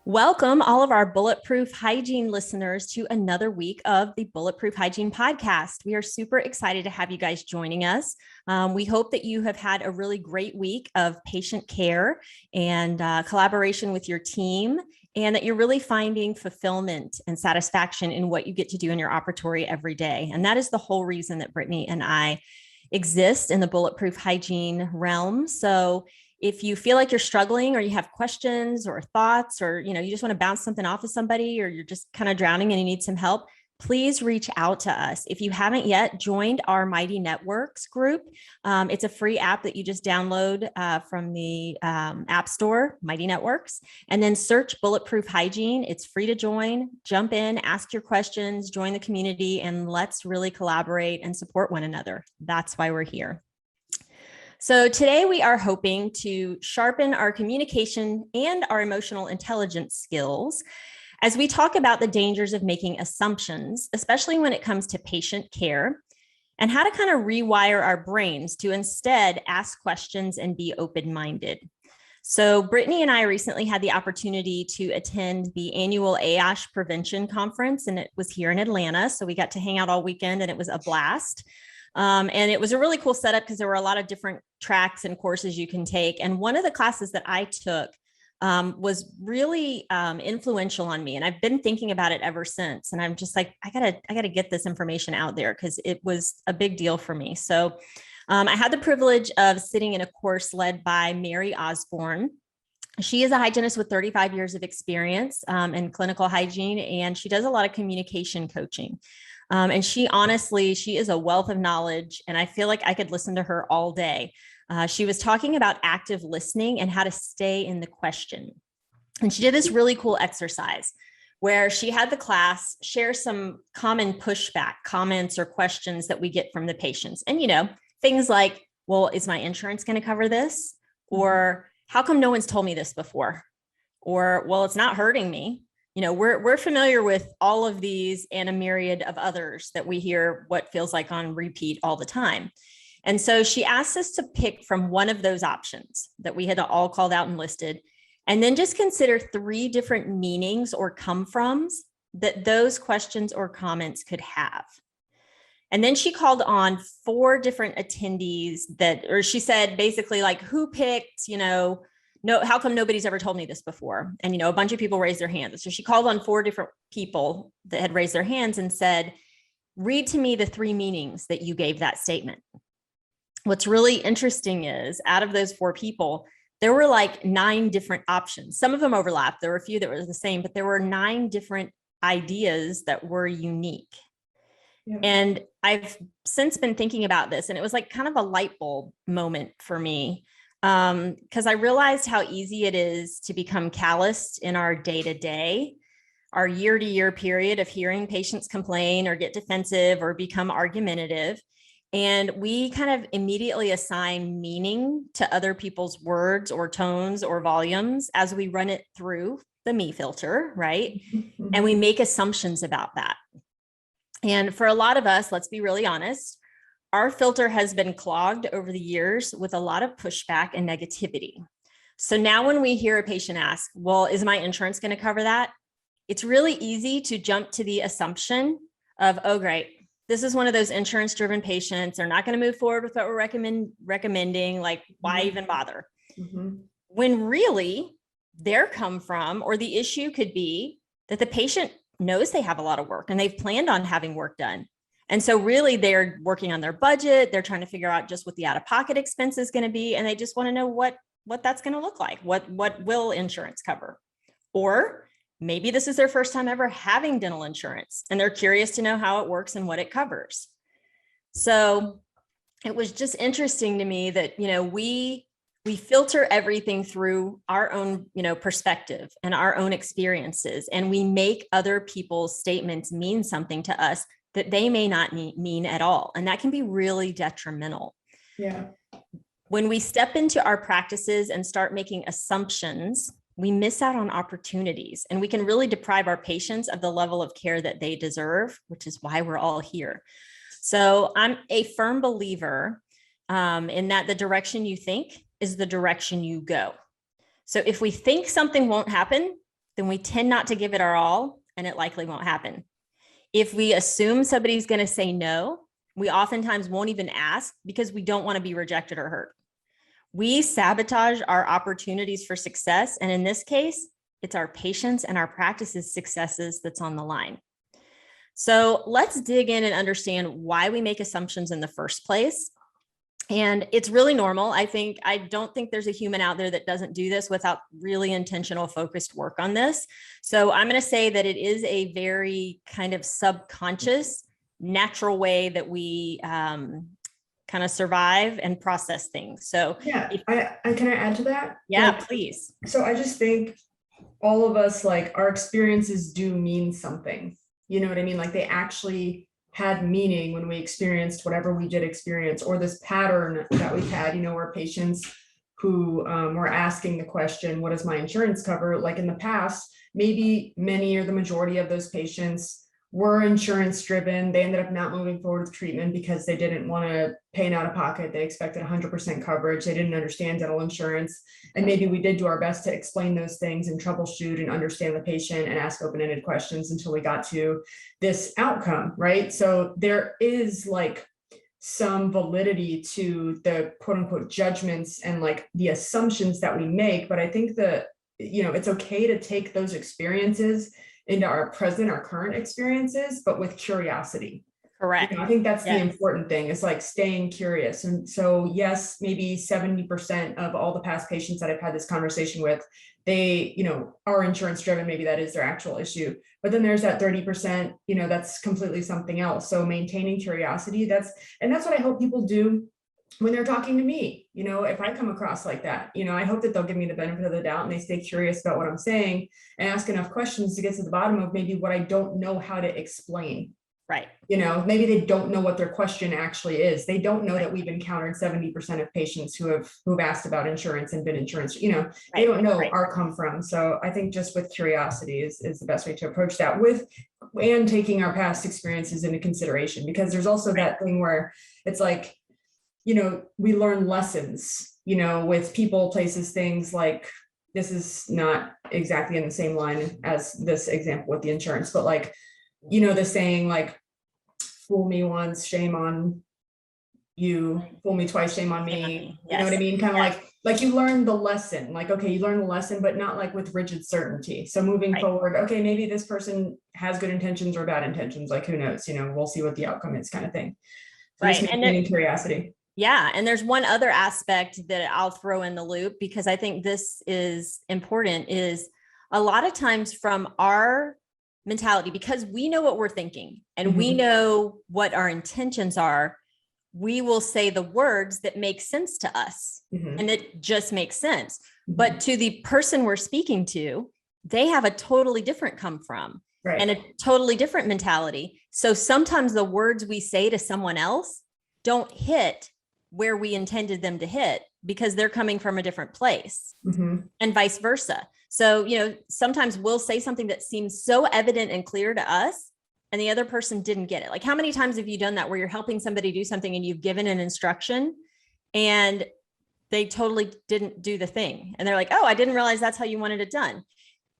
Welcome all of our Bulletproof Hygiene listeners to another week of the Bulletproof Hygiene podcast. We are super excited to have you guys joining us. We hope that you have had a really great week of patient care and collaboration with your team, and that you're really finding fulfillment and satisfaction in what you get to do in your operatory every day. And that is the whole reason that Brittany and I exist in the Bulletproof Hygiene realm. So if you feel like you're struggling or you have questions or thoughts, or you just want to bounce something off of somebody, or you're just kind of drowning and you need some help, please reach out to us. If you haven't yet joined our Mighty Networks group, it's a free app that you just download from the App Store, Mighty Networks, and then search Bulletproof Hygiene. It's free to join. Jump in, ask your questions, join the community, and let's really collaborate and support one another. That's why we're here. So today we are hoping to sharpen our communication and our emotional intelligence skills as we talk about the dangers of making assumptions, especially when it comes to patient care, and how to kind of rewire our brains to instead ask questions and be open-minded. So Brittany and I recently had the opportunity to attend the annual AASH Prevention Conference, and it was here in Atlanta. So we got to hang out all weekend and it was a blast. And it was a really cool setup because there were a lot of different tracks and courses you can take. And one of the classes that I took was really influential on me. And I've been thinking about it ever since. And I'm just like, I gotta get this information out there because it was a big deal for me. So I had the privilege of sitting in a course led by Mary Osborne. She is a hygienist with 35 years of experience in clinical hygiene, and she does a lot of communication coaching. And she is a wealth of knowledge, and I feel like I could listen to her all day. She was talking about active listening and how to stay in the question. And she did this really cool exercise where she had the class share some common pushback comments or questions that we get from the patients. And, things like, well, is my insurance going to cover this? Or how come no one's told me this before? Or, well, it's not hurting me. We're familiar with all of these and a myriad of others that we hear what feels like on repeat all the time. And so she asked us to pick from one of those options that we had all called out and listed, and then just consider 3 different meanings or come-froms that those questions or comments could have. And then she called on 4 different attendees or she said basically like, who picked, no, how come nobody's ever told me this before? And, a bunch of people raised their hands. So she called on 4 different people that had raised their hands and said, read to me the 3 meanings that you gave that statement. What's really interesting is out of those 4 people, there were like 9 different options. Some of them overlapped. There were a few that were the same, but there were 9 different ideas that were unique. Yeah. And I've since been thinking about this, and it was like kind of a light bulb moment for me. Because I realized how easy it is to become calloused in our day-to-day, our year-to-year period of hearing patients complain or get defensive or become argumentative. And we kind of immediately assign meaning to other people's words or tones or volumes as we run it through the me filter, right? And we make assumptions about that. And for a lot of us, let's be really honest, our filter has been clogged over the years with a lot of pushback and negativity. So now when we hear a patient ask, well, is my insurance going to cover that? It's really easy to jump to the assumption of, oh, great, this is one of those insurance-driven patients. They're not going to move forward with what we're recommending. Like, why even bother? When really their come from, or the issue could be that the patient knows they have a lot of work and they've planned on having work done. And so really they're working on their budget. They're trying to figure out just what the out-of-pocket expense is going to be. And they just want to know what that's going to look like. What will insurance cover? Or maybe this is their first time ever having dental insurance and they're curious to know how it works and what it covers. So it was just interesting to me that, we filter everything through our own, perspective and our own experiences. And we make other people's statements mean something to us that they may not mean at all. And that can be really detrimental. Yeah. When we step into our practices and start making assumptions, we miss out on opportunities, and we can really deprive our patients of the level of care that they deserve, which is why we're all here. So I'm a firm believer in that the direction you think is the direction you go. So if we think something won't happen, then we tend not to give it our all, and it likely won't happen. If we assume somebody's going to say no, we oftentimes won't even ask because we don't want to be rejected or hurt. We sabotage our opportunities for success. And in this case, it's our patients and our practices successes that's on the line. So let's dig in and understand why we make assumptions in the first place. And it's really normal. I don't think there's a human out there that doesn't do this without really intentional, focused work on this. So I'm going to say that it is a very kind of subconscious, natural way that we kind of survive and process things. So yeah, I can I add to that? Yeah, please. So I just think all of us, like, our experiences do mean something. You know what I mean? Like, they actually had meaning when we experienced whatever we did experience, or this pattern that we've had, where patients who were asking the question, what does my insurance cover? Like, in the past, maybe many or the majority of those patients were insurance driven. They ended up not moving forward with treatment because they didn't want to pay out of pocket. They expected 100% coverage. They didn't understand dental insurance. And maybe we did do our best to explain those things and troubleshoot and understand the patient and ask open-ended questions until we got to this outcome, right? So there is like some validity to the quote unquote judgments and like the assumptions that we make. But I think that, it's okay to take those experiences into our current experiences, but with curiosity. Correct. I think that's the important thing, is like staying curious. And so, yes, maybe 70% of all the past patients that I've had this conversation with, they, are insurance driven. Maybe that is their actual issue. But then there's that 30%, that's completely something else. So maintaining curiosity, that's what I hope people do when they're talking to me. If I come across like that, I hope that they'll give me the benefit of the doubt and they stay curious about what I'm saying and ask enough questions to get to the bottom of maybe what I don't know how to explain. Right. Maybe they don't know what their question actually is. They don't know that we've encountered 70% of patients who've asked about insurance and been insurance, they don't know our come from. So I think just with curiosity is the best way to approach that, and taking our past experiences into consideration, because there's also that thing where it's like, we learn lessons, with people, places, things. Like, this is not exactly in the same line as this example with the insurance, but like, the saying, like, fool me once, shame on you, fool me twice, shame on me. Yes. You know what I mean? Kind of like you learn the lesson, like, okay, you learn the lesson, but not like with rigid certainty. So moving forward, okay, maybe this person has good intentions or bad intentions, like, who knows, we'll see what the outcome is, kind of thing. So just maintaining curiosity. Yeah. And there's one other aspect that I'll throw in the loop, because I think this is important, is a lot of times from our mentality, because we know what we're thinking and we know what our intentions are, we will say the words that make sense to us and it just makes sense. But to the person we're speaking to, they have a totally different come from and a totally different mentality. So sometimes the words we say to someone else don't hit where we intended them to hit, because they're coming from a different place and vice versa. So, sometimes we'll say something that seems so evident and clear to us, and the other person didn't get it. Like, how many times have you done that where you're helping somebody do something and you've given an instruction and they totally didn't do the thing? And they're like, oh, I didn't realize that's how you wanted it done.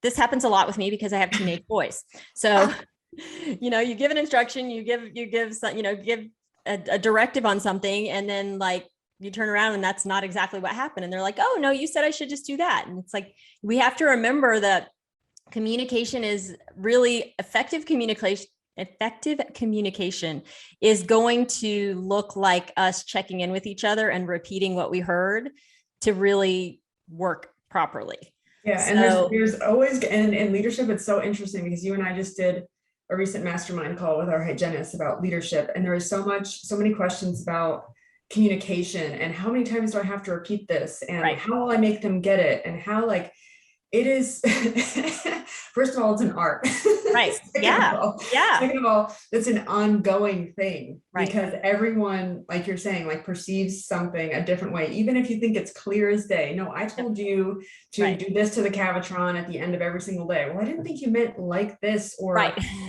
This happens a lot with me because I have teenage boys. So, you give an instruction, you give a directive on something, and then like you turn around and that's not exactly what happened. And they're like, oh no, you said I should just do that. And it's like, we have to remember that communication is really effective communication. Effective communication is going to look like us checking in with each other and repeating what we heard to really work properly. Yeah. So, and there's always, and in leadership, it's so interesting because you and I just did a recent mastermind call with our hygienist about leadership. And there was so many questions about communication and how many times do I have to repeat this, and how will I make them get it, and how, like, it is, first of all, it's an art. Right. Second of all, it's an ongoing thing, because everyone, like you're saying, like, perceives something a different way. Even if you think it's clear as day. No, I told you to do this to the Cavitron at the end of every single day. Well, I didn't think you meant like this, or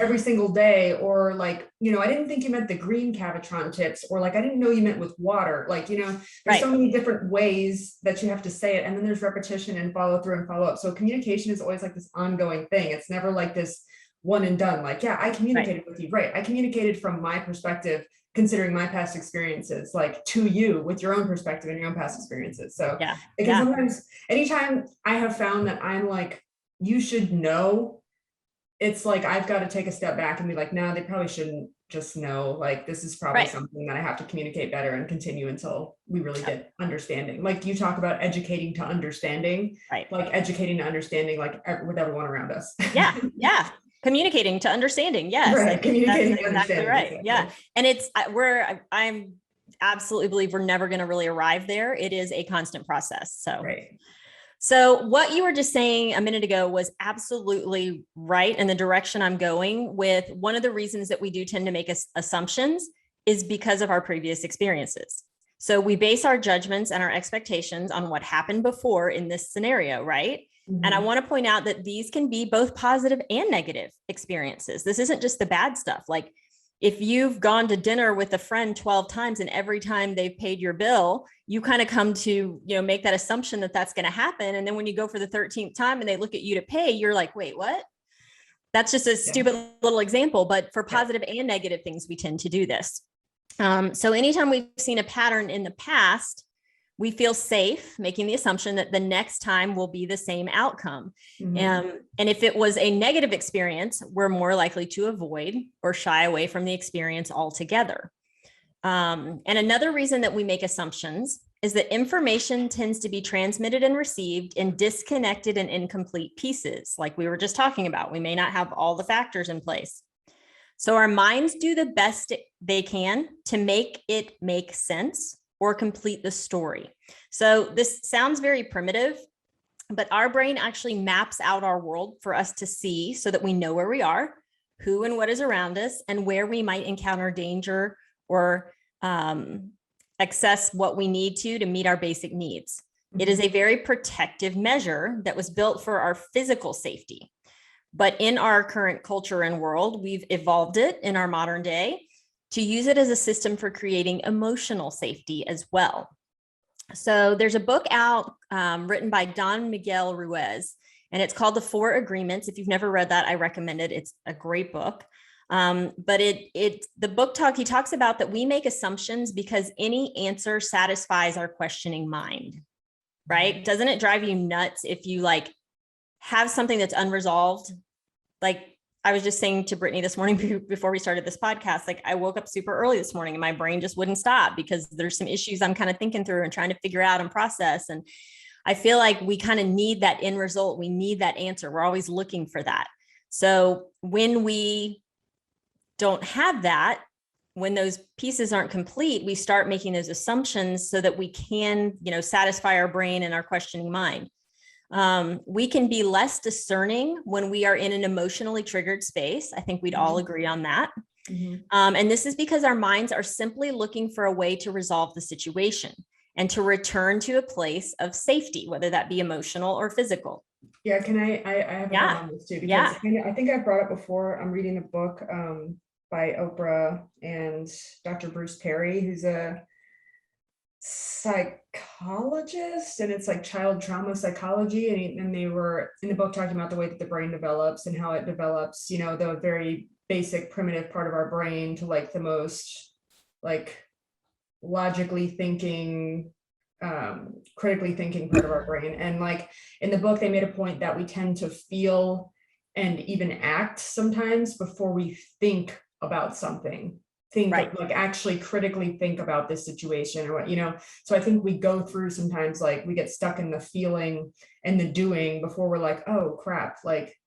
every single day, or like I didn't think you meant the green Cavitron tips, or like, I didn't know you meant with water. Like, there's Right. so many different ways that you have to say it. And then there's repetition and follow through and follow up. So communication is always like this ongoing thing. It's never like this one and done. Like, yeah, I communicated with you. Right. I communicated from my perspective, considering my past experiences, like to you with your own perspective and your own past experiences. So Yeah. because sometimes anytime I have found that I'm like, you should know, it's like, I've got to take a step back and be like, no, they probably shouldn't just know, like, this is probably Right. something that I have to communicate better and continue until we really get understanding. Like you talk about educating to understanding, Right. like educating to understanding, like with everyone around us. Yeah. Yeah. Communicating to understanding. Yes. Right. I think Communicating that's to exactly understanding. right. Exactly. Yeah. And it's, I'm absolutely believe we're never going to really arrive there. It is a constant process. So, right. So what you were just saying a minute ago was absolutely right in the direction I'm going with. One of the reasons that we do tend to make assumptions is because of our previous experiences. So we base our judgments and our expectations on what happened before in this scenario, right? Mm-hmm. And I want to point out that these can be both positive and negative experiences. This isn't just the bad stuff. Like if you've gone to dinner with a friend 12 times and every time they've paid your bill, you kind of come to, make that assumption that that's going to happen. And then when you go for the 13th time and they look at you to pay, you're like, wait, what? That's just a stupid little example, but for positive and negative things, we tend to do this. So anytime we've seen a pattern in the past, we feel safe making the assumption that the next time will be the same outcome. Mm-hmm. And if it was a negative experience, we're more likely to avoid or shy away from the experience altogether. And another reason that we make assumptions is that information tends to be transmitted and received in disconnected and incomplete pieces. Like we were just talking about, we may not have all the factors in place. So our minds do the best they can to make it make sense or complete the story. So this sounds very primitive, but our brain actually maps out our world for us to see so that we know where we are, who and what is around us, and where we might encounter danger or access what we need to meet our basic needs. Mm-hmm. It is a very protective measure that was built for our physical safety. But in our current culture and world, we've evolved it in our modern day to use it as a system for creating emotional safety as well. So there's a book out written by Don Miguel Ruiz, and it's called The 4 Agreements. If you've never read that, I recommend it. It's a great book. But the book he talks about that we make assumptions because any answer satisfies our questioning mind, right? Doesn't it drive you nuts if you have something that's unresolved? Like I was just saying to Brittany this morning before we started this podcast, like I woke up super early this morning and my brain just wouldn't stop because there's some issues I'm kind of thinking through and trying to figure out and process. And I feel like we kind of need that end result. We need that answer. We're always looking for that. So when we don't have that, when those pieces aren't complete, we start making those assumptions so that we can, satisfy our brain and our questioning mind. We can be less discerning when we are in an emotionally triggered space. I think we'd all agree on that. Mm-hmm. And this is because our minds are simply looking for a way to resolve the situation and to return to a place of safety, whether that be emotional or physical. Yeah, can I have a thought on this too? Because I think I've brought it before. I'm reading a book by Oprah and Dr. Bruce Perry, who's a psychologist, and it's like child trauma psychology, and they were in the book talking about the way that the brain develops and how it develops, the very basic primitive part of our brain to the most logically thinking, critically thinking part of our brain. And in the book they made a point that we tend to feel and even act sometimes before we think about something. Actually critically think about this situation or what, so I think we go through sometimes we get stuck in the feeling and the doing before we're like, oh crap,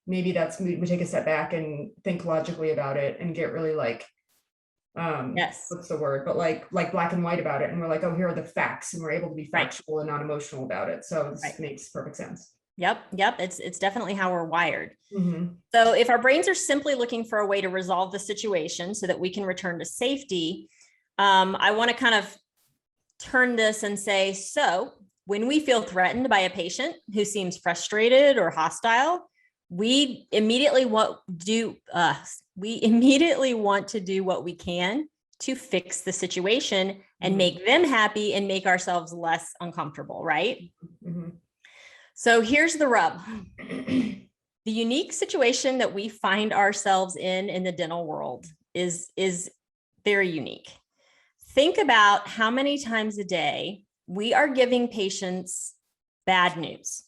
maybe we take a step back and think logically about it and get really what's the word, but like black and white about it, and we're like, oh, here are the facts, and we're able to be factual and not emotional about it. So this makes perfect sense. Yep. It's definitely how we're wired. Mm-hmm. So if our brains are simply looking for a way to resolve the situation so that we can return to safety, I want to kind of turn this and say, so when we feel threatened by a patient who seems frustrated or hostile, we immediately want to do what we can to fix the situation and make them happy and make ourselves less uncomfortable, right? Mm-hmm. So here's the rub. The unique situation that we find ourselves in the dental world is very unique. Think about how many times a day we are giving patients bad news.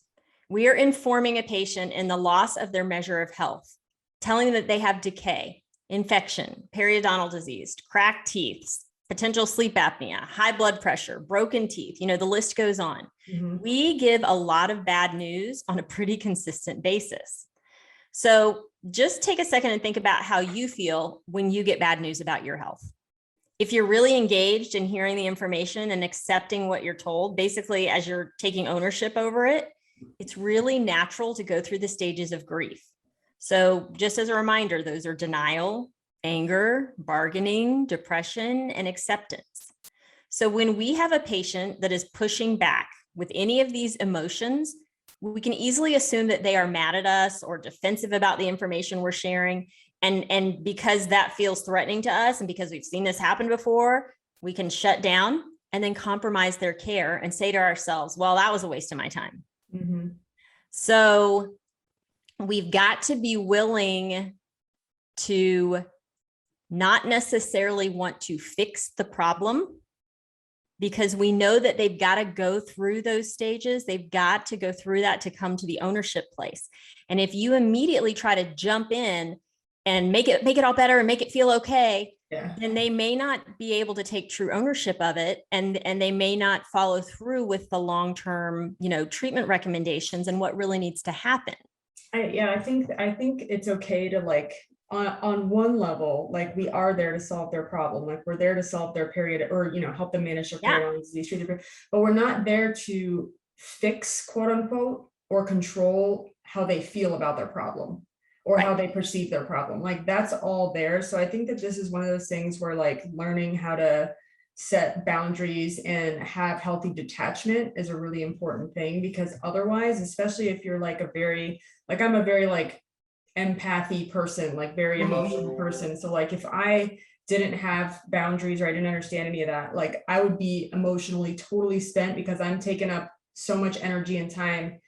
We are informing a patient in the loss of their measure of health, telling them that they have decay, infection, periodontal disease, cracked teeth, potential sleep apnea, high blood pressure, broken teeth, the list goes on. Mm-hmm. We give a lot of bad news on a pretty consistent basis. So just take a second and think about how you feel when you get bad news about your health. If you're really engaged in hearing the information and accepting what you're told, basically as you're taking ownership over it, it's really natural to go through the stages of grief. So just as a reminder, those are denial, anger, bargaining, depression, and acceptance. So when we have a patient that is pushing back with any of these emotions, we can easily assume that they are mad at us or defensive about the information we're sharing. And because that feels threatening to us, and because we've seen this happen before, we can shut down and then compromise their care and say to ourselves, well, that was a waste of my time. Mm-hmm. So we've got to be willing to not necessarily want to fix the problem, because we know that they've got to go through those stages. They've got to go through that to come to the ownership place. And if you immediately try to jump in and make it all better and make it feel okay, then they may not be able to take true ownership of it. And they may not follow through with the long-term, treatment recommendations and what really needs to happen. I think it's okay to on one level, we are there to solve their problem. We're there to solve their period or, help them manage their periodontal disease, but we're not there to fix, quote unquote, or control how they feel about their problem or how they perceive their problem. That's all there. So I think that this is one of those things where learning how to set boundaries and have healthy detachment is a really important thing, because otherwise, especially if you're I'm a very empathy person, very emotional person. So if I didn't have boundaries or I didn't understand any of that, I would be emotionally totally spent, because I'm taking up so much energy and time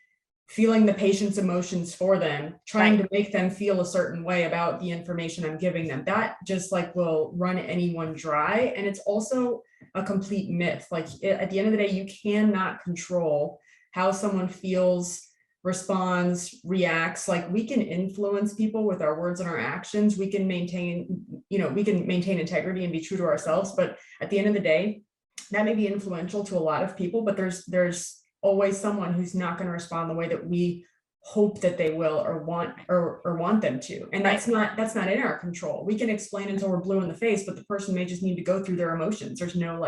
feeling the patient's emotions for them, trying to make them feel a certain way about the information I'm giving them. That just will run anyone dry. And it's also a complete myth. At the end of the day, you cannot control how someone feels, responds, reacts. We can influence people with our words and our actions. We can maintain integrity and be true to ourselves. But at the end of the day, that may be influential to a lot of people, but there's always someone who's not going to respond the way that we hope that they will or want them to. And that's not in our control. We can explain until we're blue in the face, but the person may just need to go through their emotions. There's no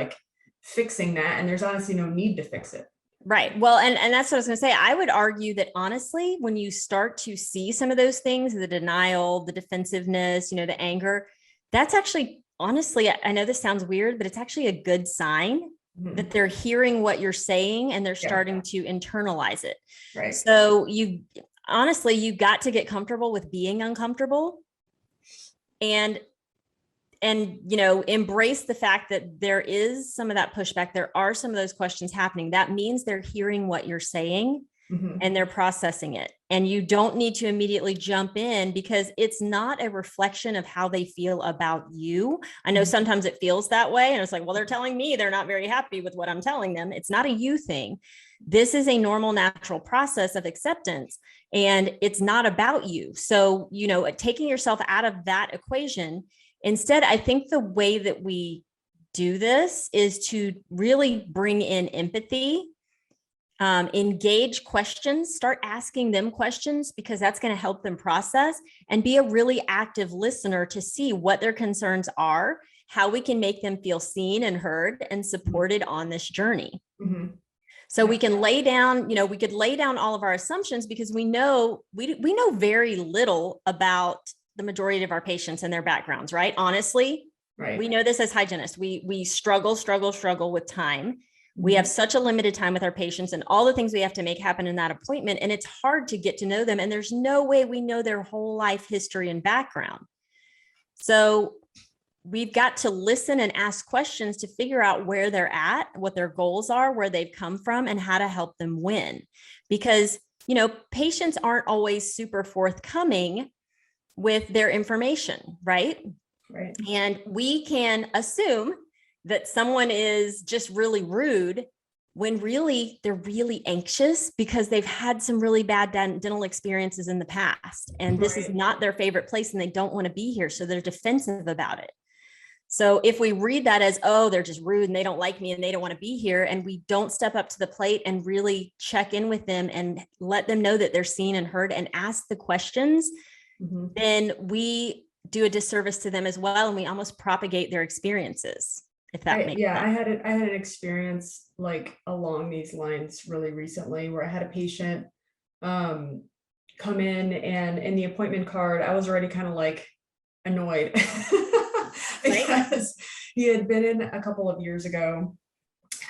fixing that. And there's honestly no need to fix it. Right. Well, and that's what I was going to say. I would argue that honestly, when you start to see some of those things, the denial, the defensiveness, the anger, that's actually, honestly, I know this sounds weird, but it's actually a good sign that they're hearing what you're saying and they're starting to internalize it. Right. So you got to get comfortable with being uncomfortable and embrace the fact that there is some of that pushback. There are some of those questions happening. That means they're hearing what you're saying and they're processing it. And you don't need to immediately jump in, because it's not a reflection of how they feel about you. I know sometimes it feels that way. And it's well, they're telling me they're not very happy with what I'm telling them. It's not a you thing. This is a normal, natural process of acceptance, and it's not about you. So, taking yourself out of that equation, instead, I think the way that we do this is to really bring in empathy, engage questions, start asking them questions, because that's going to help them process, and be a really active listener to see what their concerns are, how we can make them feel seen and heard and supported on this journey. So we can lay down, we could lay down all of our assumptions, because we know very little about the majority of our patients and their backgrounds, right? Honestly, we know this as hygienists. We struggle with time. We have such a limited time with our patients and all the things we have to make happen in that appointment. And it's hard to get to know them. And there's no way we know their whole life history and background. So we've got to listen and ask questions to figure out where they're at, what their goals are, where they've come from, and how to help them win. Because, patients aren't always super forthcoming with their information, right? Right. And we can assume that someone is just really rude when really they're really anxious because they've had some really bad dental experiences in the past. And this is not their favorite place and they don't want to be here. So they're defensive about it. So if we read that as, oh, they're just rude and they don't like me and they don't want to be here, and we don't step up to the plate and really check in with them and let them know that they're seen and heard and ask the questions, then we do a disservice to them as well. And we almost propagate their experiences. If that makes sense. I had an experience like along these lines really recently where I had a patient come in, and in the appointment card, I was already kind of like annoyed because he had been in a couple of years ago,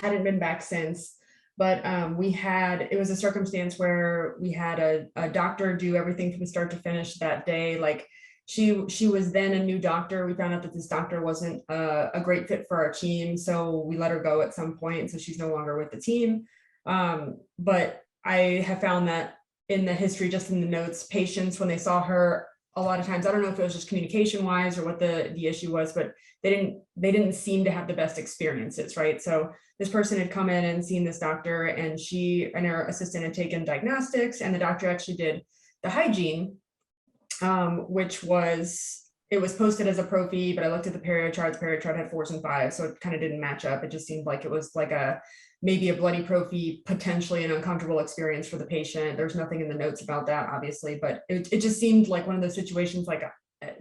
hadn't been back since, but it was a circumstance where we had a doctor do everything from start to finish that day. Like she was then a new doctor. We found out that this doctor wasn't a great fit for our team, so we let her go at some point. So she's no longer with the team. But I have found that in the history, just in the notes, patients, when they saw her, a lot of times, I don't know if it was just communication wise or what the issue was, but they didn't seem to have the best experiences, right? So this person had come in and seen this doctor, and she and her assistant had taken diagnostics, and the doctor actually did the hygiene, which was posted as a prophy, but I looked at the perio chart. The perio chart had 4s and 5s, so it kind of didn't match up. It just seemed like it was like maybe a bloody prophy, potentially an uncomfortable experience for the patient. There's nothing in the notes about that, obviously, but it just seemed like one of those situations like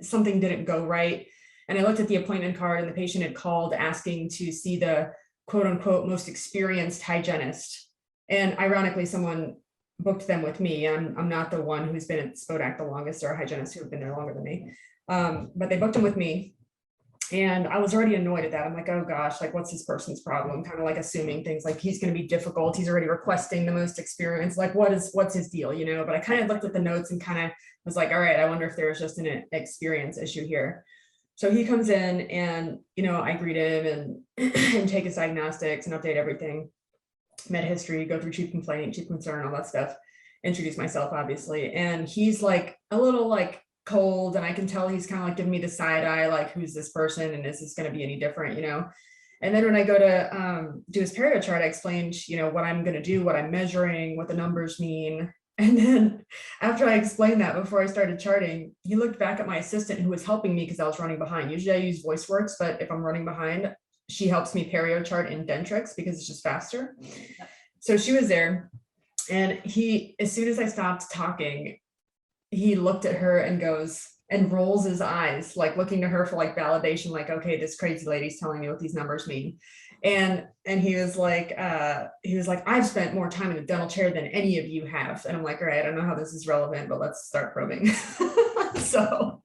something didn't go right. And I looked at the appointment card, and the patient had called asking to see the quote unquote most experienced hygienist. And ironically, someone booked them with me. I'm not the one who's been at Spodak the longest. There are hygienists who have been there longer than me. But they booked them with me. And I was already annoyed at that. I'm like, oh gosh, like what's this person's problem? Kind of like assuming things like he's going to be difficult. He's already requesting the most experience. Like what's his deal, But I kind of looked at the notes and kind of was like, all right, I wonder if there's just an experience issue here. So he comes in and, I greet him and take his diagnostics and update everything, med history, go through chief complaint, chief concern, all that stuff, introduce myself, obviously. And he's like a little like cold, and I can tell he's kind of like giving me the side eye, like, who's this person? And is this going to be any different, And then when I go to do his perio chart, I explained, what I'm going to do, what I'm measuring, what the numbers mean. And then after I explained that, before I started charting, he looked back at my assistant who was helping me because I was running behind. Usually I use VoiceWorks, but if I'm running behind, she helps me perio chart in Dentrix because it's just faster. So she was there, and as soon as I stopped talking, he looked at her and goes and rolls his eyes, like looking to her for like validation, like, okay, this crazy lady's telling me what these numbers mean. And he was like, I've spent more time in a dental chair than any of you have. And I'm like, all right, I don't know how this is relevant, but let's start probing. So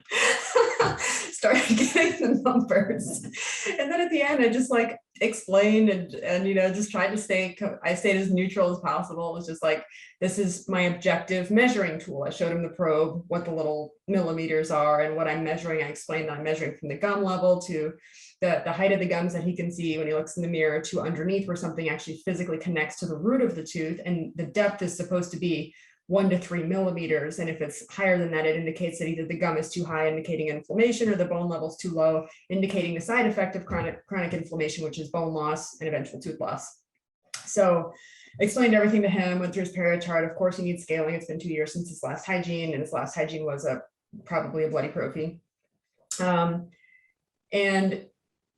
started getting the numbers. And then at the end, I just like explained and just tried to I stayed as neutral as possible. It was just like, this is my objective measuring tool. I showed him the probe, what the little millimeters are and what I'm measuring. I explained that I'm measuring from the gum level to the height of the gums that he can see when he looks in the mirror to underneath where something actually physically connects to the root of the tooth. And the depth is supposed to be 1 to 3 millimeters. And if it's higher than that, it indicates that either the gum is too high, indicating inflammation, or the bone level is too low, indicating the side effect of chronic inflammation, which is bone loss and eventual tooth loss. So explained everything to him, went through his perio chart. Of course, he needs scaling. It's been 2 years since his last hygiene, and his last hygiene was probably a bloody prophy. And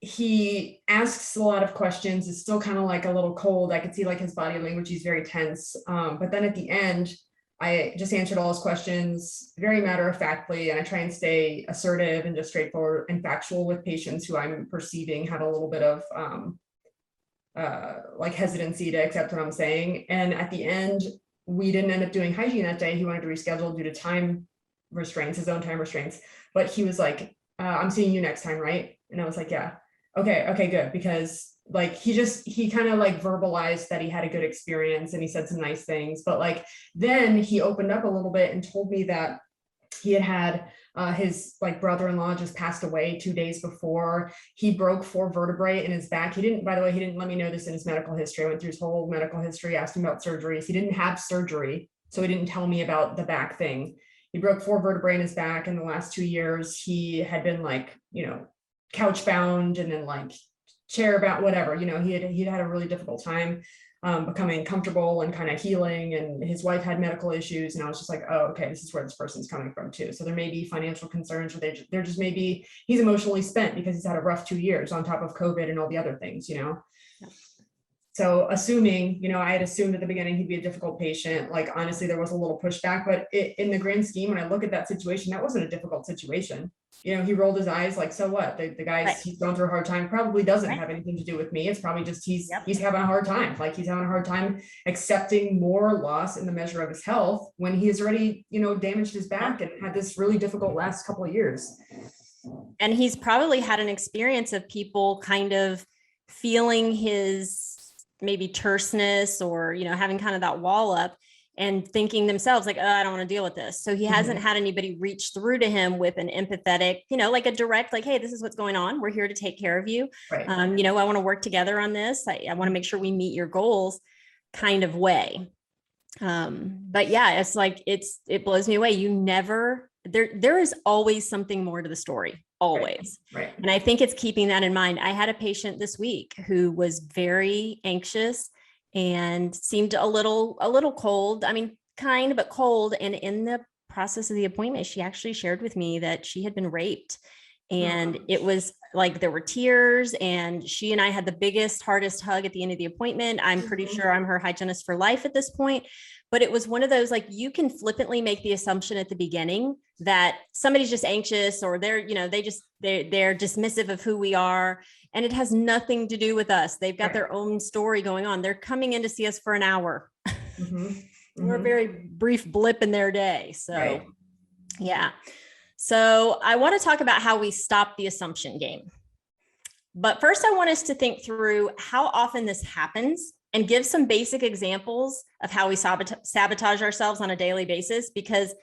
he asks a lot of questions. It's still kind of like a little cold. I could see like his body language. He's very tense. But then at the end, I just answered all his questions very matter-of-factly, and I try and stay assertive and just straightforward and factual with patients who I'm perceiving have a little bit of like hesitancy to accept what I'm saying. And at the end, we didn't end up doing hygiene that day. He wanted to reschedule due to time restraints, his own time restraints. But he was like, I'm seeing you next time, right? And I was like, yeah. Okay, good. Because like, he kind of like verbalized that he had a good experience and he said some nice things, but like, then he opened up a little bit and told me that he had his like brother-in-law just passed away 2 days before. He broke 4 vertebrae in his back. He didn't, by the way, he didn't let me know this in his medical history. I went through his whole medical history, asked him about surgeries. He didn't have surgery, so he didn't tell me about the back thing. He broke 4 vertebrae in his back. In the last 2 years, he had been like, couch bound and then like chair bound, whatever, he'd had a really difficult time becoming comfortable and kind of healing, and his wife had medical issues, and I was just like, oh, okay, this is where this person's coming from too. So there may be financial concerns, or they're just maybe he's emotionally spent because he's had a rough 2 years on top of COVID and all the other things. Yeah. So assuming, I had assumed at the beginning he'd be a difficult patient. Like, honestly, there was a little pushback, but in the grand scheme, when I look at that situation, that wasn't a difficult situation. He rolled his eyes like, so what? The guy's, Right. He's going through a hard time, probably doesn't Right. have anything to do with me. It's probably just he's Yep. having a hard time. Like, he's having a hard time accepting more loss in the measure of his health when he has already, damaged his back and had this really difficult last couple of years. And he's probably had an experience of people kind of feeling his maybe terseness, or, having kind of that wall up and thinking themselves like, oh, I don't want to deal with this. So he hasn't had anybody reach through to him with an empathetic, like a direct, like, hey, this is what's going on. We're here to take care of you. Right. I want to work together on this. I want to make sure we meet your goals kind of way. But yeah, it's like, it blows me away. There is always something more to the story. Always. Right. And I think it's keeping that in mind. I had a patient this week who was very anxious and seemed a little cold. I mean, kind, but cold. And in the process of the appointment, she actually shared with me that she had been raped. And it was like, there were tears, and she and I had the biggest, hardest hug at the end of the appointment. I'm pretty sure I'm her hygienist for life at this point. But it was one of those, like, you can flippantly make the assumption at the beginning that somebody's just anxious, or they're dismissive of who we are. And it has nothing to do with us. They've got their own story going on. They're coming in to see us for an hour. We're a very brief blip in their day. So yeah. So I want to talk about how we stop the assumption game. But first, I want us to think through how often this happens and give some basic examples of how we sabotage ourselves on a daily basis, because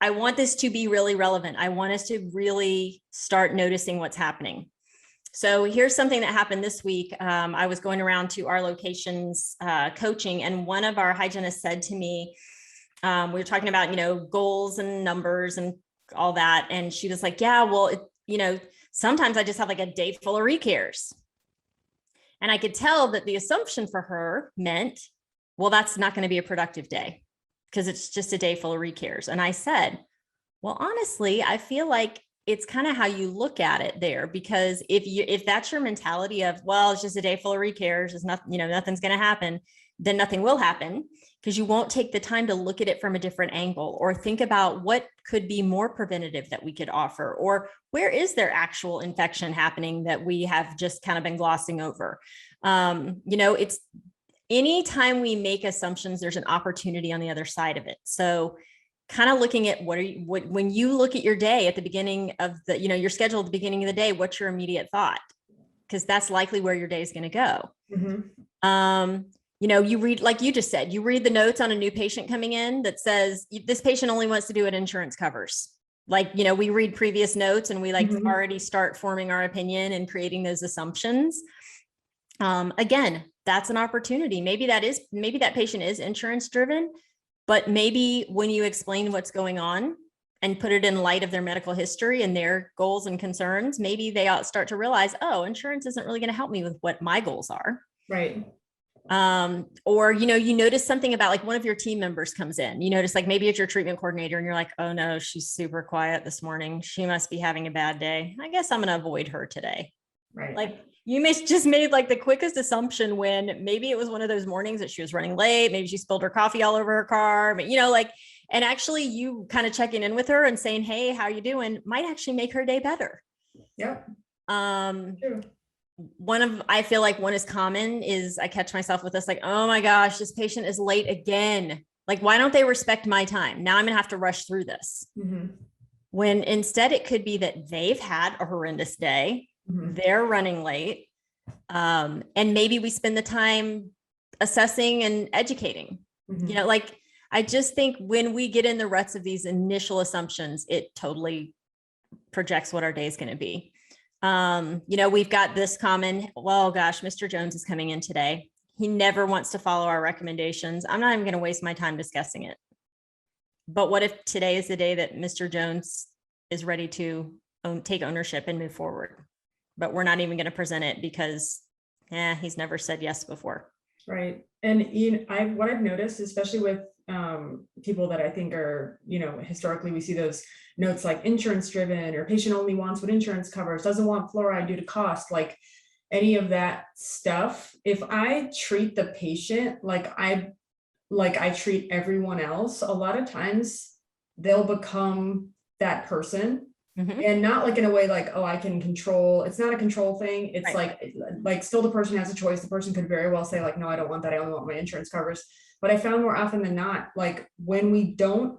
I want this to be really relevant. I want us to really start noticing what's happening. So here's something that happened this week. I was going around to our locations coaching, and one of our hygienists said to me, we were talking about, goals and numbers and all that. And she was like, yeah, well, sometimes I just have like a day full of recares. And I could tell that the assumption for her meant, well, that's not going to be a productive day because it's just a day full of recares. And I said, well, honestly, I feel like it's kind of how you look at it there, because if that's your mentality of, well, it's just a day full of recares, it's not, nothing's going to happen, then nothing will happen, because you won't take the time to look at it from a different angle, or think about what could be more preventative that we could offer, or where is there actual infection happening that we have just kind of been glossing over. It's anytime we make assumptions, there's an opportunity on the other side of it. So kind of looking at when you look at your day at the beginning of your schedule at the beginning of the day, what's your immediate thought? Because that's likely where your day is going to go. You read, like you just said, you read the notes on a new patient coming in that says, this patient only wants to do what insurance covers. Like, we read previous notes and we already start forming our opinion and creating those assumptions. Again, that's an opportunity. Maybe that patient is insurance driven, but maybe when you explain what's going on and put it in light of their medical history and their goals and concerns, maybe they start to realize, oh, insurance isn't really going to help me with what my goals are. Right. Or, you notice something about, like, one of your team members comes in, you notice, like, maybe it's your treatment coordinator and you're like, oh no, she's super quiet this morning. She must be having a bad day. I guess I'm going to avoid her today. Right. Like, you just made like the quickest assumption, when maybe it was one of those mornings that she was running late. Maybe she spilled her coffee all over her car, but and actually you kind of checking in with her and saying, hey, how are you doing? Might actually make her day better. Yep. True. I feel like one is common is I catch myself with this, like, oh my gosh, this patient is late again. Like, why don't they respect my time? Now I'm going to have to rush through this. When instead it could be that they've had a horrendous day. They're running late. And maybe we spend the time assessing and educating. Mhm. You know, like I just think when we get in the ruts of these initial assumptions, it totally projects what our day is going to be. You know, we've got this common, well, gosh, Mr. Jones is coming in today. He never wants to follow our recommendations. I'm not even going to waste my time discussing it. But what if today is the day that Mr. Jones is ready to take ownership and move forward? But we're not even going to present it because he's never said yes before. Right. And what I've noticed, especially with people that I think are, historically we see those notes like insurance driven, or patient only wants what insurance covers, doesn't want fluoride due to cost, like any of that stuff. If I treat the patient like I treat everyone else, a lot of times they'll become that person. Mhm. And not like in a way like, oh, I can control. It's not a control thing. It's Right. like still the person has a choice. The person could very well say like, no, I don't want that. I only want my insurance covers. But I found more often than not, like when we don't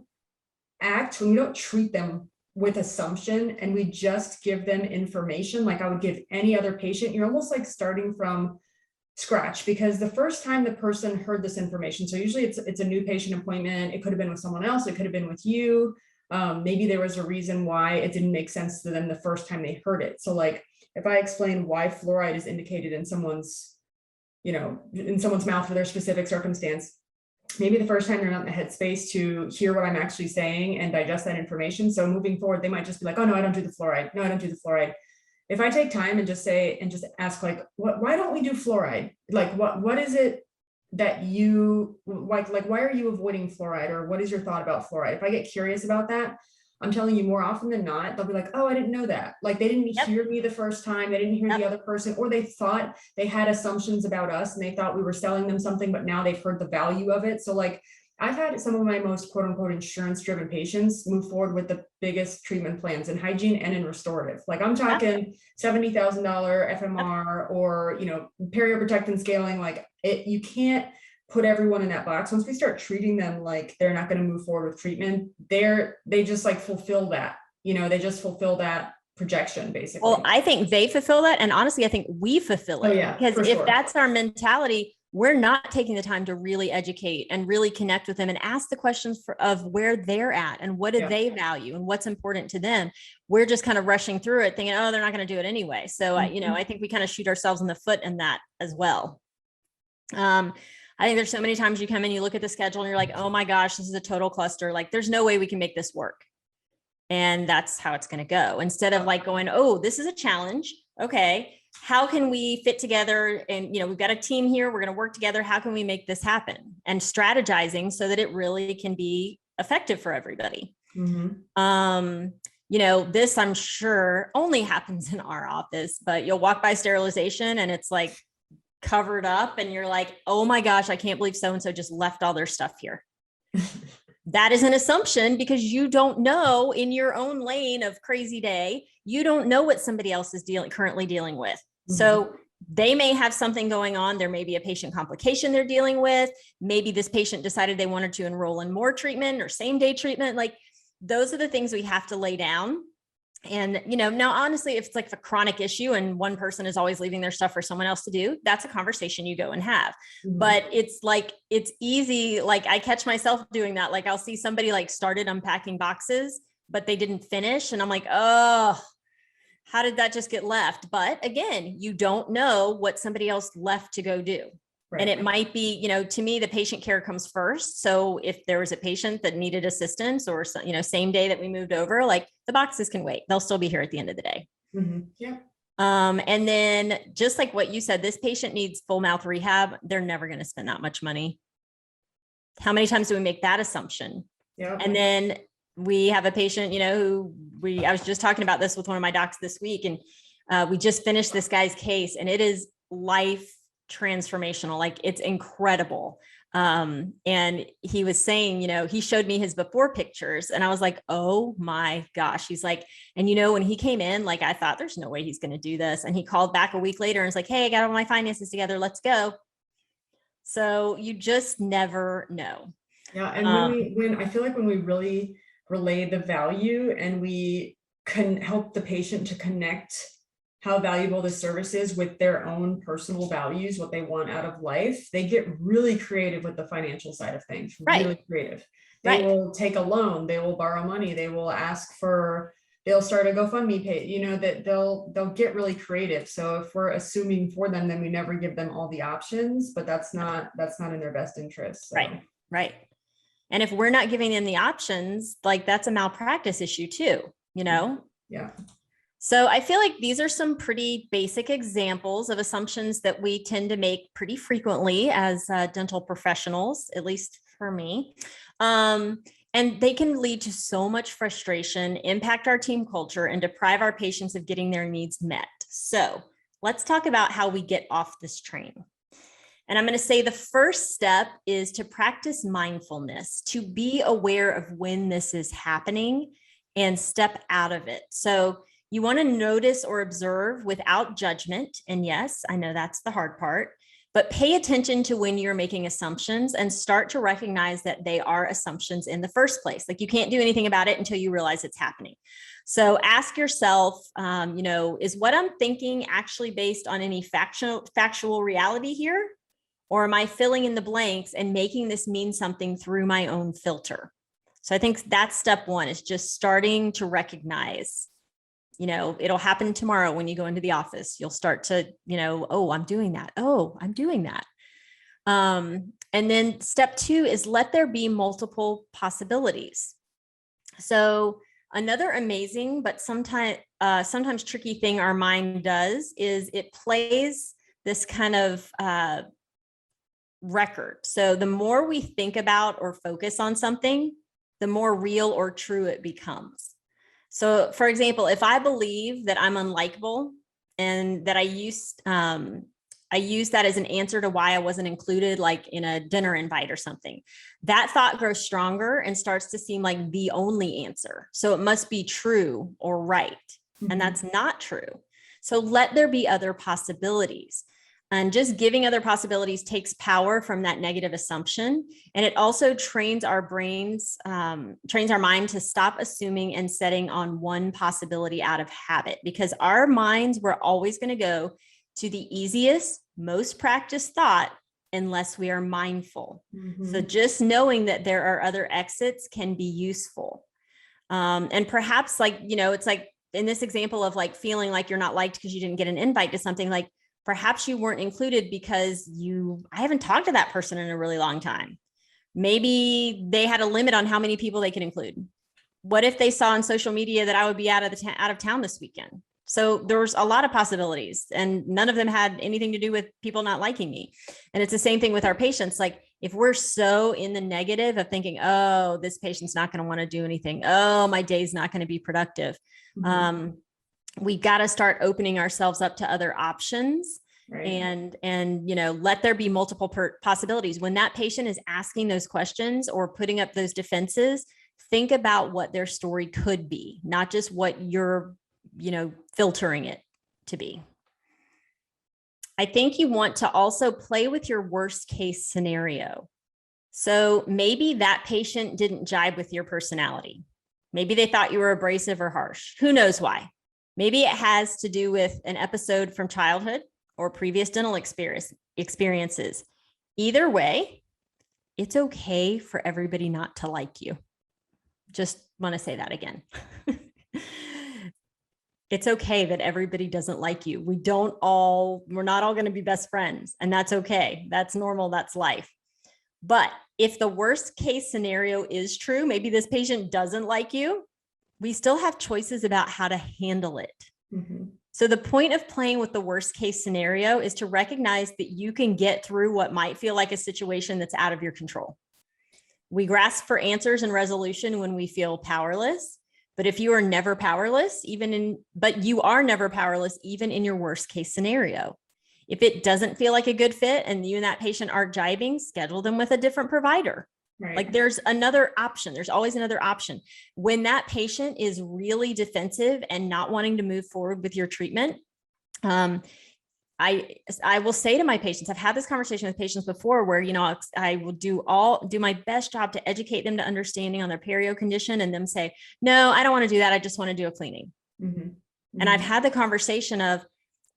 treat them with assumption and we just give them information, like I would give any other patient, you're almost like starting from scratch, because the first time the person heard this information, so usually it's a new patient appointment, it could have been with someone else, it could have been with you, maybe there was a reason why it didn't make sense to them the first time they heard it. So like if I explain why fluoride is indicated in someone's mouth for their specific circumstance, maybe the first time they're not in the headspace to hear what I'm actually saying and digest that information. So moving forward, they might just be like, oh no, I don't do the fluoride. No, I don't do the fluoride. If I take time and just ask like, why don't we do fluoride? Like, what is it that you like, why are you avoiding fluoride? Or what is your thought about fluoride? If I get curious about that, I'm telling you more often than not, they'll be like, oh, I didn't know that. Like they didn't hear me the first time. They didn't hear the other person, or they thought they had assumptions about us and they thought we were selling them something, but now they've heard the value of it. So like I've had some of my most quote unquote insurance driven patients move forward with the biggest treatment plans in hygiene and in restorative. Like I'm talking $70,000 FMR or, perioprotectant scaling. Like you can't put everyone in that box. Once we start treating them like they're not going to move forward with treatment, they just like fulfill that, they just fulfill that projection basically. Well, I think they fulfill that. And honestly, I think we fulfill it. Oh, yeah, because if that's our mentality, we're not taking the time to really educate and really connect with them and ask the questions of where they're at and what do they value and what's important to them. We're just kind of rushing through it thinking, oh, they're not going to do it anyway. So, I think we kind of shoot ourselves in the foot in that as well. I think there's so many times you come in, you look at the schedule and you're like, oh my gosh, this is a total cluster. Like there's no way we can make this work. And that's how it's going to go. Instead of like going, oh, this is a challenge. Okay. How can we fit together? And, we've got a team here. We're going to work together. How can we make this happen? And strategizing so that it really can be effective for everybody. Mm-hmm. This I'm sure only happens in our office, but you'll walk by sterilization and it's like covered up and you're like, oh my gosh, I can't believe so-and-so just left all their stuff here. That is an assumption because you don't know in your own lane of crazy day, you don't know what somebody else is currently dealing with. Mm-hmm. So they may have something going on. There may be a patient complication they're dealing with. Maybe this patient decided they wanted to enroll in more treatment or same day treatment. Like those are the things we have to lay down. And, now honestly, if it's like a chronic issue and one person is always leaving their stuff for someone else to do, that's a conversation you go and have. Mm-hmm. But it's like, it's easy. Like I catch myself doing that. Like I'll see somebody like started unpacking boxes, but they didn't finish. And I'm like, oh, how did that just get left? But again, you don't know what somebody else left to go do. Right. And it might be, to me, the patient care comes first. So if there was a patient that needed assistance or, same day that we moved over, like the boxes can wait. They'll still be here at the end of the day. Mm-hmm. Yeah. And then just like what you said, this patient needs full mouth rehab. They're never going to spend that much money. How many times do we make that assumption? Yeah. And then we have a patient, I was just talking about this with one of my docs this week, and we just finished this guy's case, and it is life transformational. Like it's incredible. And he was saying, he showed me his before pictures and I was like, oh my gosh. He's like, and when he came in, like, I thought there's no way he's going to do this. And he called back a week later and was like, hey, I got all my finances together. Let's go. So you just never know. Yeah. And when I feel like when we really relay the value and we can help the patient to connect how valuable the service is with their own personal values, what they want out of life, they get really creative with the financial side of things, Right. really creative. They Right. will take a loan, they will borrow money, they will ask for, they'll start a GoFundMe page, you know, that they'll get really creative. So if we're assuming for them, then we never give them all the options, but that's not in their best interest. So. Right. Right. And if we're not giving them the options, like that's a malpractice issue too, you know? Yeah. So I feel like these are some pretty basic examples of assumptions that we tend to make pretty frequently as dental professionals, at least for me. And they can lead to so much frustration, impact our team culture, and deprive our patients of getting their needs met. So let's talk about how we get off this train. And I'm going to say the first step is to practice mindfulness, to be aware of when this is happening and step out of it. So you want to notice or observe without judgment. And yes, I know that's the hard part, but pay attention to when you're making assumptions and start to recognize that they are assumptions in the first place. Like you can't do anything about it until you realize it's happening. So ask yourself, is what I'm thinking actually based on any factual reality here? Or am I filling in the blanks and making this mean something through my own filter? So I think that's step one, is just starting to recognize, it'll happen tomorrow when you go into the office. You'll start to, oh, I'm doing that. Oh, I'm doing that. And then step two is let there be multiple possibilities. So another amazing, but sometimes tricky thing our mind does is it plays this kind of record. So the more we think about or focus on something, the more real or true it becomes. So for example, if I believe that I'm unlikable and that I use that as an answer to why I wasn't included, like in a dinner invite or something, that thought grows stronger and starts to seem like the only answer. So it must be true or right. Mm-hmm. And that's not true. So let there be other possibilities. And just giving other possibilities takes power from that negative assumption. And it also trains our mind to stop assuming and setting on one possibility out of habit, because our minds, we're always going to go to the easiest, most practiced thought unless we are mindful. Mm-hmm. So just knowing that there are other exits can be useful. And perhaps it's like in this example of like feeling like you're not liked because you didn't get an invite to something, like perhaps you weren't included because I haven't talked to that person in a really long time. Maybe they had a limit on how many people they could include. What if they saw on social media that I would be out of town this weekend? So there's a lot of possibilities, and none of them had anything to do with people not liking me. And it's the same thing with our patients. Like if we're so in the negative of thinking, oh, this patient's not going to want to do anything. Oh, my day's not going to be productive. Mm-hmm. We got to start opening ourselves up to other options. Right. And let there be multiple possibilities. When that patient is asking those questions or putting up those defenses, think about what their story could be, not just what you're, filtering it to be. I think you want to also play with your worst case scenario. So maybe that patient didn't jibe with your personality. Maybe they thought you were abrasive or harsh. Who knows why? Maybe it has to do with an episode from childhood or previous dental experiences. Either way, it's okay for everybody not to like you. Just want to say that again. It's okay that everybody doesn't like you. We're not all going to be best friends, and that's okay. That's normal. That's life. But if the worst case scenario is true, maybe this patient doesn't like you, we still have choices about how to handle it. Mm-hmm. So the point of playing with the worst case scenario is to recognize that you can get through what might feel like a situation that's out of your control. We grasp for answers and resolution when we feel powerless. But if you are never powerless, you are never powerless, even in your worst case scenario. If it doesn't feel like a good fit and you and that patient aren't jiving, schedule them with a different provider. Right. Like there's another option. There's always another option. When that patient is really defensive and not wanting to move forward with your treatment, I will say to my patients, I've had this conversation with patients before where, I will do my best job to educate them to understanding on their perio condition and them say, no, I don't want to do that. I just want to do a cleaning. Mm-hmm. And I've had the conversation of,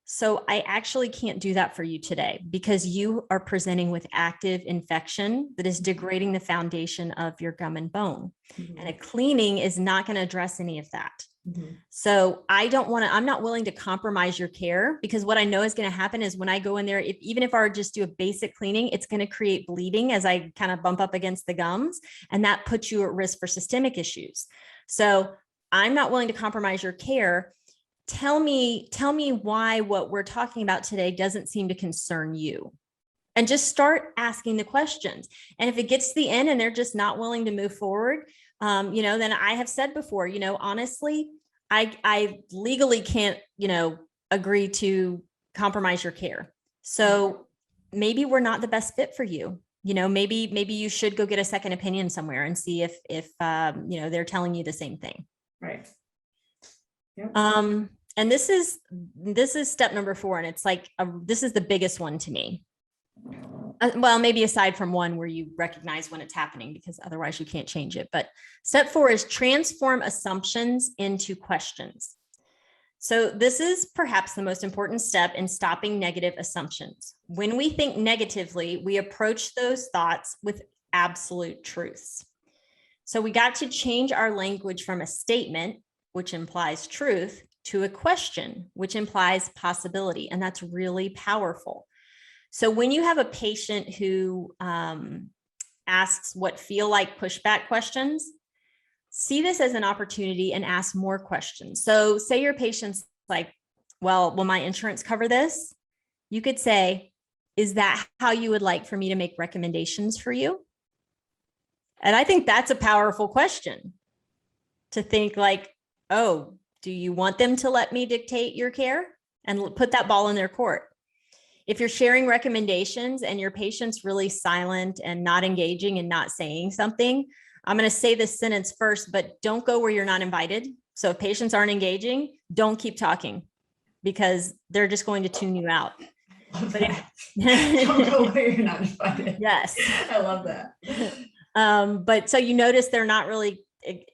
so I actually can't do that for you today because you are presenting with active infection that is degrading the foundation of your gum and bone. And a cleaning is not going to address any of that. So I'm not willing to compromise your care, because what I know is going to happen is when I go in there, even if I just do a basic cleaning, it's going to create bleeding as I kind of bump up against the gums, and that puts you at risk for systemic issues. So I'm not willing to compromise your care. Tell me why what we're talking about today doesn't seem to concern you, and just start asking the questions. And if it gets to the end and they're just not willing to move forward, then I have said before, honestly, I legally can't, agree to compromise your care. So maybe we're not the best fit for you. Maybe you should go get a second opinion somewhere and see if they're telling you the same thing. Right. Yep. And this is step number 4. And it's like, this is the biggest one to me. Well, maybe aside from one where you recognize when it's happening, because otherwise you can't change it. But step 4 is transform assumptions into questions. So this is perhaps the most important step in stopping negative assumptions. When we think negatively, we approach those thoughts with absolute truths. So we got to change our language from a statement, which implies truth, to a question, which implies possibility. And that's really powerful. So when you have a patient who asks what feel like pushback questions, see this as an opportunity and ask more questions. So say your patient's like, well, will my insurance cover this? You could say, is that how you would like for me to make recommendations for you? And I think that's a powerful question to think like, oh, do you want them to let me dictate your care? And put that ball in their court. If you're sharing recommendations and your patient's really silent and not engaging and not saying something, I'm going to say this sentence first, but don't go where you're not invited. So if patients aren't engaging, don't keep talking, because they're just going to tune you out. But don't go where you're not invited. Yes. I love that. But so you notice they're not really,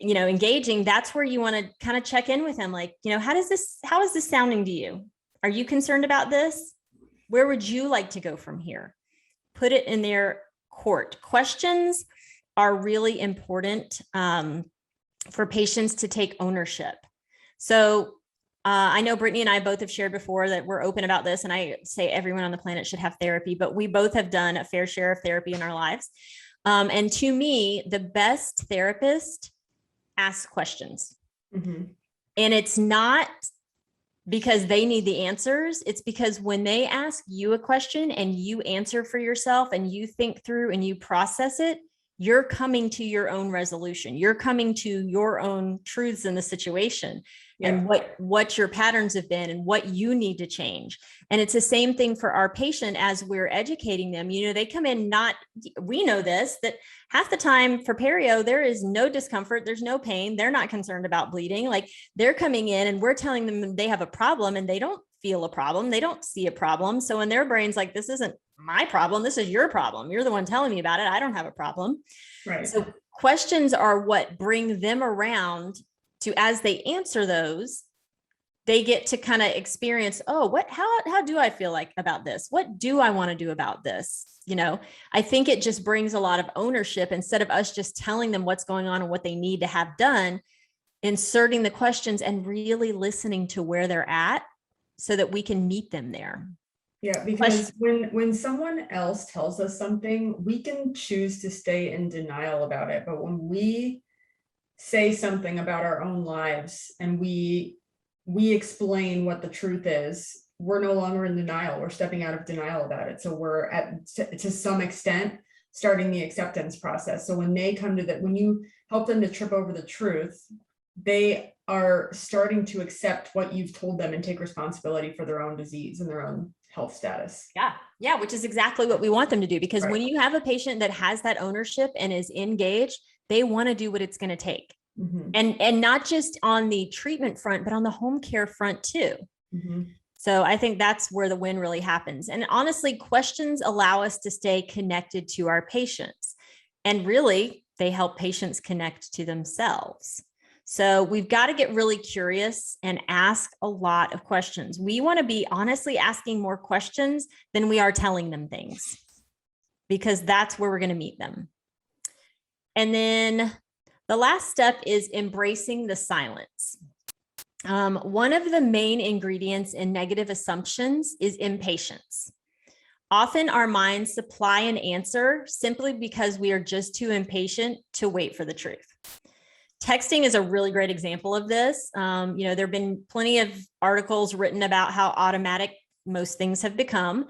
engaging. That's where you want to kind of check in with them. Like, how is this sounding to you? Are you concerned about this? Where would you like to go from here? Put it in their court. Questions are really important for patients to take ownership. So I know Brittany and I both have shared before that we're open about this, and I say everyone on the planet should have therapy, but we both have done a fair share of therapy in our lives. And to me, the best therapist asks questions. And it's not because they need the answers. It's because when they ask you a question and you answer for yourself and you think through and you process it, you're coming to your own resolution. You're coming to your own truths in the situation and what your patterns have been and what you need to change. And it's the same thing for our patient as we're educating them. They come in we know this, that half the time for perio, there is no discomfort. There's no pain. They're not concerned about bleeding. Like, they're coming in and we're telling them they have a problem and they don't feel a problem. They don't see a problem. So in their brains, like, this isn't my problem. This is your problem. You're the one telling me about it. I don't have a problem. Right. So questions are what bring them around to, as they answer those, they get to kind of experience, how do I feel like about this? What do I want to do about this? I think it just brings a lot of ownership instead of us just telling them what's going on and what they need to have done, inserting the questions and really listening to where they're at so that we can meet them there. Yeah, because when someone else tells us something, we can choose to stay in denial about it. But when we say something about our own lives and we explain what the truth is, we're no longer in denial. We're stepping out of denial about it. So we're to some extent starting the acceptance process. So when they come to that, when you help them to trip over the truth, they are starting to accept what you've told them and take responsibility for their own disease and their own health status. Yeah, which is exactly what we want them to do. Because when you have a patient that has that ownership and is engaged, they want to do what it's going to take. And not just on the treatment front, but on the home care front too. So I think that's where the win really happens. And honestly, questions allow us to stay connected to our patients. And really, they help patients connect to themselves. So we've got to get really curious and ask a lot of questions. We want to be honestly asking more questions than we are telling them things, because that's where we're going to meet them. And then the last step is embracing the silence. One of the main ingredients in negative assumptions is impatience. Often our minds supply an answer simply because we are just too impatient to wait for the truth. Texting is a really great example of this. There have been plenty of articles written about how automatic most things have become,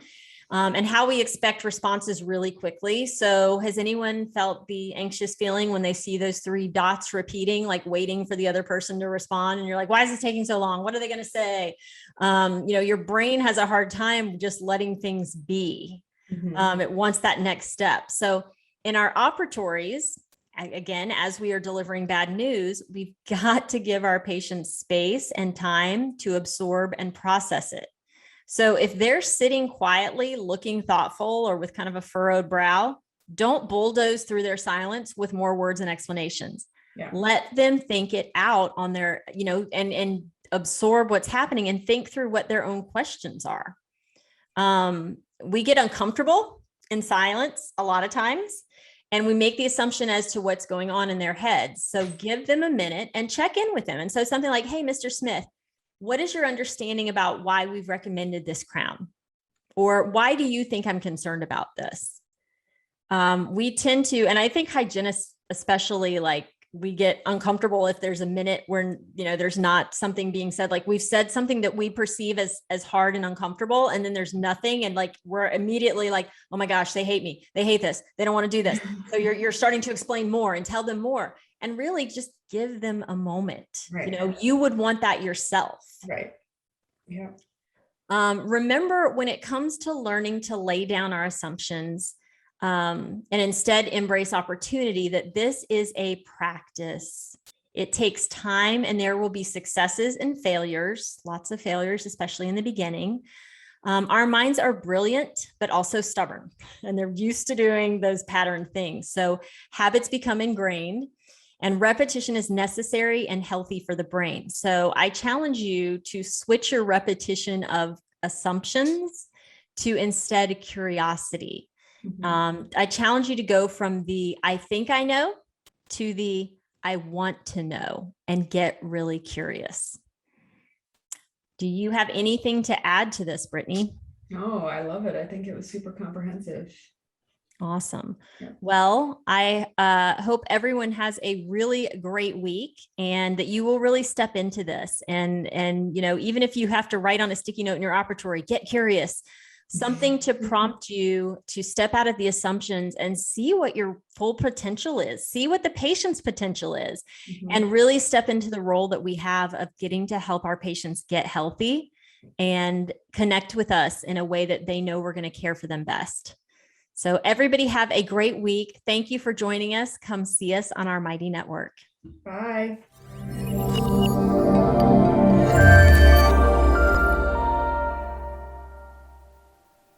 and how we expect responses really quickly. So has anyone felt the anxious feeling when they see those 3 dots repeating, like waiting for the other person to respond? And you're like, why is this taking so long? What are they going to say? Your brain has a hard time just letting things be. It wants that next step. So in our operatories, again, as we are delivering bad news, we've got to give our patients space and time to absorb and process it. So if they're sitting quietly, looking thoughtful or with kind of a furrowed brow, don't bulldoze through their silence with more words and explanations. Yeah. Let them think it out on their, and absorb what's happening and think through what their own questions are. We get uncomfortable in silence a lot of times, and we make the assumption as to what's going on in their heads. So give them a minute and check in with them. And so something like, hey, Mr. Smith, what is your understanding about why we've recommended this crown? Or why do you think I'm concerned about this? We tend to, and I think hygienists especially, like, we get uncomfortable if there's a minute where, there's not something being said, like we've said something that we perceive as hard and uncomfortable, and then there's nothing. And like, we're immediately like, oh my gosh, they hate me. They hate this. They don't want to do this. So you're starting to explain more and tell them more, and really just give them a moment. Right. You would want that yourself. Right. Yeah. Remember, when it comes to learning to lay down our assumptions, and instead embrace opportunity, that this is a practice. It takes time, and there will be successes and failures, lots of failures, especially in the beginning. Our minds are brilliant, but also stubborn, and they're used to doing those pattern things. So habits become ingrained, and repetition is necessary and healthy for the brain. So I challenge you to switch your repetition of assumptions to instead curiosity. I challenge you to go from the I think I know to the I want to know, and get really curious. Do you have anything to add to this, Brittany? Oh, I love it. I think it was super comprehensive. Awesome. Yeah. Well, I hope everyone has a really great week, and that you will really step into this. And even if you have to write on a sticky note in your operatory, get curious. Something to prompt you to step out of the assumptions and see what your full potential is, see what the patient's potential is, and really step into the role that we have of getting to help our patients get healthy and connect with us in a way that they know we're going to care for them best. So everybody have a great week. Thank you for joining us. Come see us on our Mighty Network. Bye.